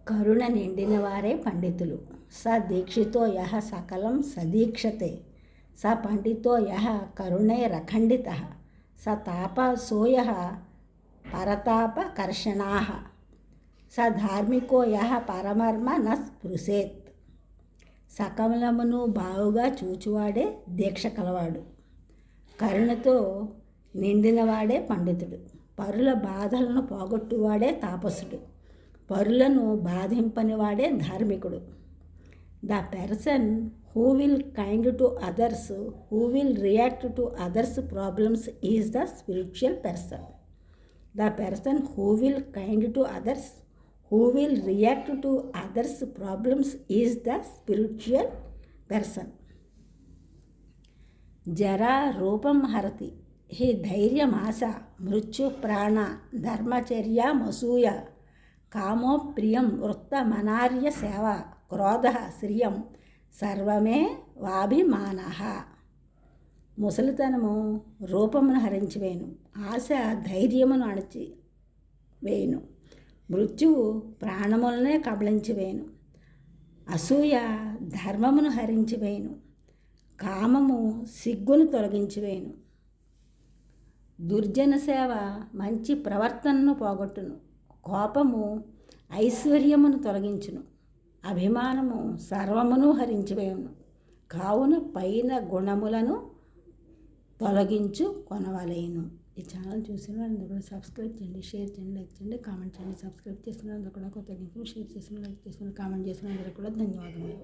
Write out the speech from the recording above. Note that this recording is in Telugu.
కరుణ నిండిన వారే పండితులు. స దీక్షితో యః సకలం సదీక్షతే, స పండితో యః కరుణైరఖండితః, స తాపసో యః పరతాపకర్షణాః, స ధార్మికో యః పరమర్మ న స్పృశేత్. సకలమును బావుగా చూచువాడే దీక్ష కలవాడు. కరుణతో నిండినవాడే పండితుడు. పరుల బాధలను పోగొట్టువాడే తాపసుడు. పరులను బాధింపనివాడే ధార్మికుడు. The person who will kind to others, who will react to others problems is the spiritual person. The person who will kind to others, who will react to others problems is the spiritual person. జరా రూపం హరతి హి ధైర్యమాశ మృత్యు ప్రాణ ధర్మచర్యామసూయ, కామో ప్రియం వృత్తమనార్య సేవ, క్రోధ శ్రియం సర్వమే వాభిమానః. ముసలితనము రూపమును హరించివేయును, ఆశ ధైర్యమును అణచివేయును, మృత్యువు ప్రాణములనే కబళించివేయును, అసూయ ధర్మమును హరించివేయును, కామము సిగ్గును తొలగించివేయును. దుర్జన సేవ మంచి ప్రవర్తనను పోగొట్టును, కోపము ఐశ్వర్యమును తొలగించును, అభిమానము సర్వమును హరించివేయును. కావున పైన గుణములను తొలగించు కొనవలేను. ఈ ఛానల్ చూసిన అందరూ కూడా సబ్స్క్రైబ్ చేయండి, షేర్ చేయండి, లైక్ చేయండి, కామెంట్ చేయండి. సబ్స్క్రైబ్ చేసిన అందరూ కూడా కొత్త షేర్ చేసిన, లైక్ చేసిన, కామెంట్ చేసిన అందరూ కూడా ధన్యవాదములు.